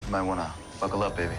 You might wanna buckle up, baby.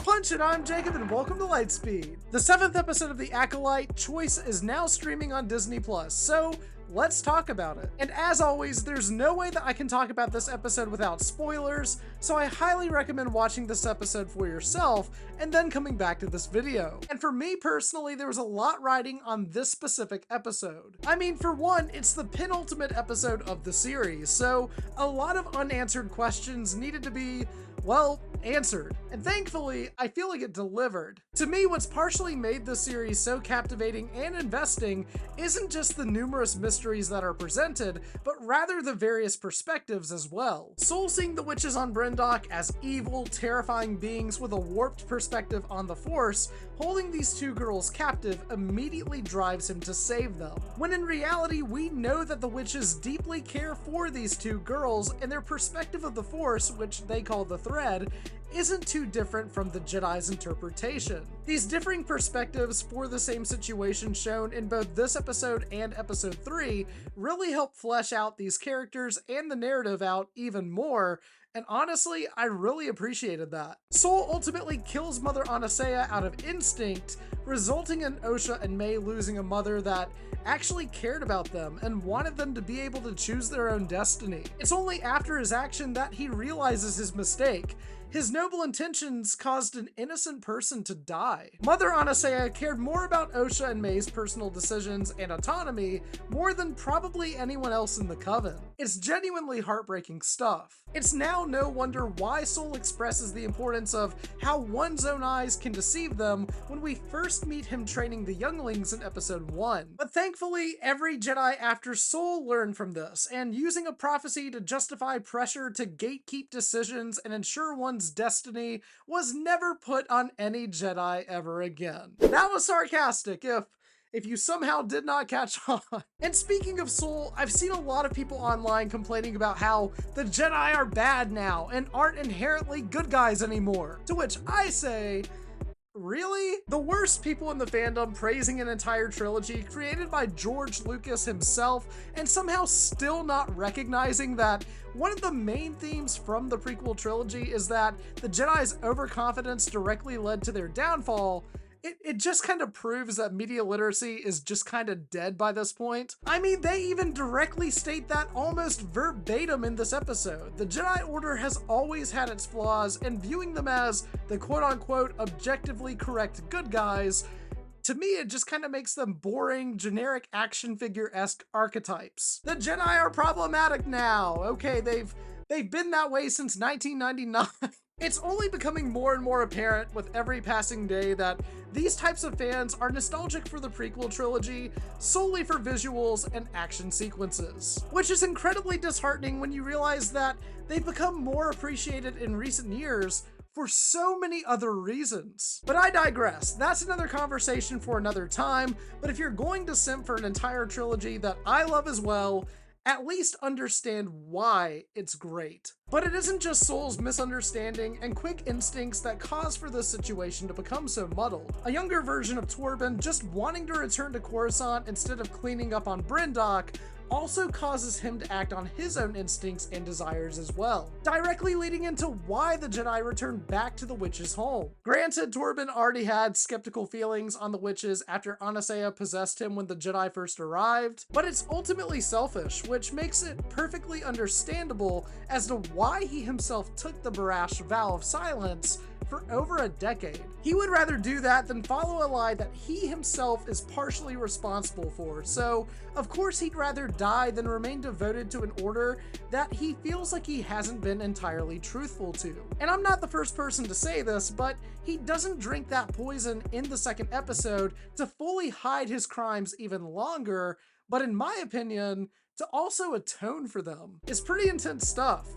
Punch it, I'm Jacob and welcome to Lightspeed. The 7th episode of the Acolyte Choice is now streaming on Disney+, so let's talk about it. And as always, there's no way that I can talk about this episode without spoilers, so I highly recommend watching this episode for yourself and then coming back to this video. And for me personally, there was a lot riding on this specific episode. I mean, for one, it's the penultimate episode of the series, so a lot of unanswered questions needed to be, well, answered. And thankfully, I feel like it delivered. To me, what's partially made this series so captivating and investing isn't just the numerous mysteries that are presented, but rather the various perspectives as well. Soul seeing the witches on Brendok as evil, terrifying beings with a warped perspective on the Force, holding these two girls captive immediately drives him to save them. When in reality, we know that the witches deeply care for these two girls, and their perspective of the Force, which they call the thread, isn't too different from the Jedi's interpretation. These differing perspectives for the same situation shown in both this episode and episode 3 really help flesh out these characters and the narrative out even more, and honestly, I really appreciated that. Soul ultimately kills Mother Anastasia out of instinct, resulting in Osha and May losing a mother that actually cared about them and wanted them to be able to choose their own destiny. It's only after his action that he realizes his mistake. His noble intentions caused an innocent person to die. Mother Anastasia cared more about Osha and May's personal decisions and autonomy more than probably anyone else in the Coven. It's genuinely heartbreaking stuff. It's now no wonder why Soul expresses the importance of how one's own eyes can deceive them when we first meet him training the younglings in episode 1. But thankfully, every Jedi after Soul learned from this, and using a prophecy to justify pressure to gatekeep decisions and ensure one's destiny was never put on any Jedi ever again. That was sarcastic if you somehow did not catch on. And speaking of Soul, I've seen a lot of people online complaining about how the Jedi are bad now and aren't inherently good guys anymore. To which I say, really? The worst people in the fandom praising an entire trilogy created by George Lucas himself and somehow still not recognizing that one of the main themes from the prequel trilogy is that the Jedi's overconfidence directly led to their downfall. It just kind of proves that media literacy is just kind of dead by this point. I mean, they even directly state that almost verbatim in this episode. The Jedi Order has always had its flaws, and viewing them as the quote-unquote objectively correct good guys, to me, it just kind of makes them boring, generic action figure-esque archetypes. The Jedi are problematic now. Okay, they've been that way since 1999. It's only becoming more and more apparent with every passing day that these types of fans are nostalgic for the prequel trilogy solely for visuals and action sequences, which is incredibly disheartening when you realize that they've become more appreciated in recent years for so many other reasons. But I digress. That's another conversation for another time, but if you're going to simp for an entire trilogy that I love as well, at least understand why it's great. But it isn't just Soul's misunderstanding and quick instincts that cause for this situation to become so muddled. A younger version of Torbin just wanting to return to Coruscant instead of cleaning up on Brendok also causes him to act on his own instincts and desires as well, directly leading into why the Jedi returned back to the witches' home. Granted, Torbin already had skeptical feelings on the witches after Anastasia possessed him when the Jedi first arrived, but it's ultimately selfish, which makes it perfectly understandable as to why he himself took the brash vow of silence for over a decade. He would rather do that than follow a lie that he himself is partially responsible for, so of course he'd rather die than remain devoted to an order that he feels like he hasn't been entirely truthful to. And I'm not the first person to say this, but he doesn't drink that poison in the second episode to fully hide his crimes even longer, but in my opinion, to also atone for them. It's pretty intense stuff,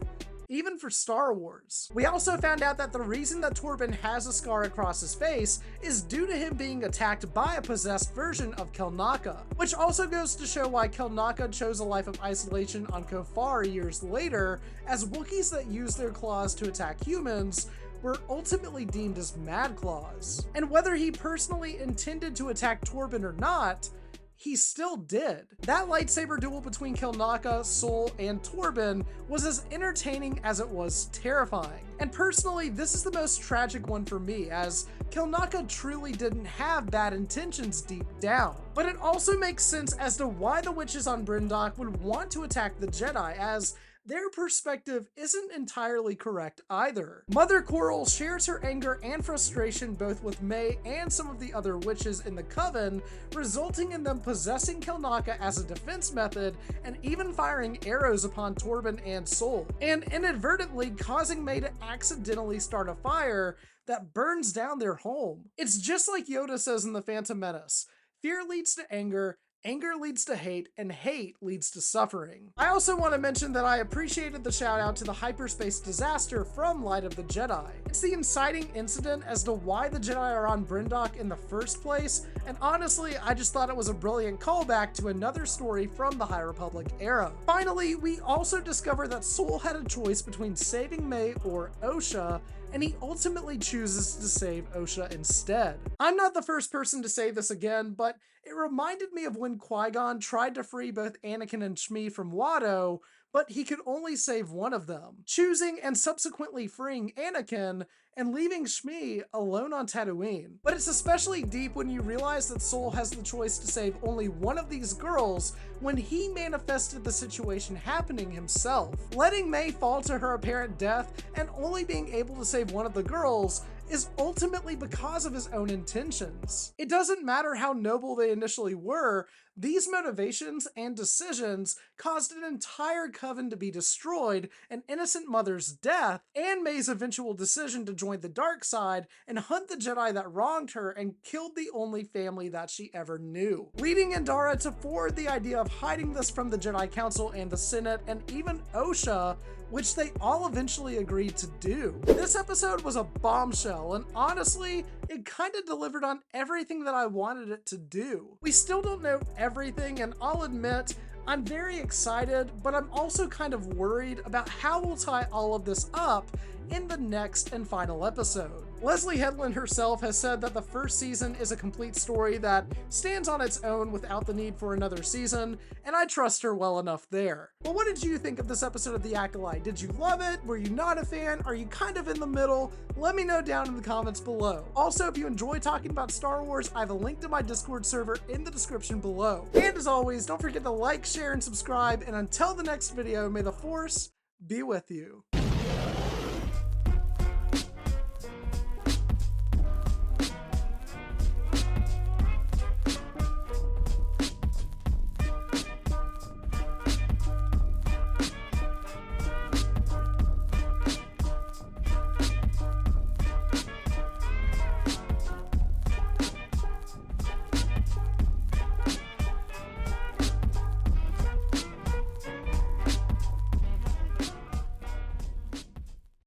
even for Star Wars. We also found out that the reason that Torbin has a scar across his face is due to him being attacked by a possessed version of Kelnaka, which also goes to show why Kelnaka chose a life of isolation on Kofar years later, as Wookiees that use their claws to attack humans were ultimately deemed as mad claws. And whether he personally intended to attack Torbin or not, he still did. That lightsaber duel between Kilnaka, Sol, and Torbin was as entertaining as it was terrifying. And personally, this is the most tragic one for me, as Kilnaka truly didn't have bad intentions deep down. But it also makes sense as to why the witches on Brendok would want to attack the Jedi, as their perspective isn't entirely correct either. Mother Coral shares her anger and frustration both with May and some of the other witches in the Coven, resulting in them possessing Kilnaka as a defense method and even firing arrows upon Torbin and Sol, and inadvertently causing May to accidentally start a fire that burns down their home. It's just like Yoda says in The Phantom Menace, fear leads to anger, anger leads to hate, and hate leads to suffering. I also want to mention that I appreciated the shout out to the hyperspace disaster from Light of the Jedi. It's the inciting incident as to why the Jedi are on Brendok in the first place, and honestly, I just thought it was a brilliant callback to another story from the High Republic era. Finally, we also discover that Sol had a choice between saving May or Osha, and he ultimately chooses to save Osha instead. I'm not the first person to say this again, but it reminded me of when Qui-Gon tried to free both Anakin and Shmi from Watto, but he could only save one of them, choosing and subsequently freeing Anakin and leaving Shmi alone on Tatooine. But it's especially deep when you realize that Sol has the choice to save only one of these girls when he manifested the situation happening himself. Letting May fall to her apparent death and only being able to save one of the girls is ultimately because of his own intentions. It doesn't matter how noble they initially were, these motivations and decisions caused an entire coven to be destroyed, an innocent mother's death, and May's eventual decision to join the dark side and hunt the Jedi that wronged her and killed the only family that she ever knew, leading Indara to forward the idea of hiding this from the Jedi Council and the Senate and even Osha, which they all eventually agreed to do. This episode was a bombshell, and honestly, it kinda delivered on everything that I wanted it to do. We still don't know everything, and I'll admit, I'm very excited, but I'm also kind of worried about how we'll tie all of this up in the next and final episode. Leslie Headland herself has said that the first season is a complete story that stands on its own without the need for another season, and I trust her well enough there. But what did you think of this episode of The Acolyte? Did you love it? Were you not a fan? Are you kind of in the middle? Let me know down in the comments below. Also, if you enjoy talking about Star Wars, I have a link to my Discord server in the description below. And as always, don't forget to like, share, and subscribe, and until the next video, may the Force be with you.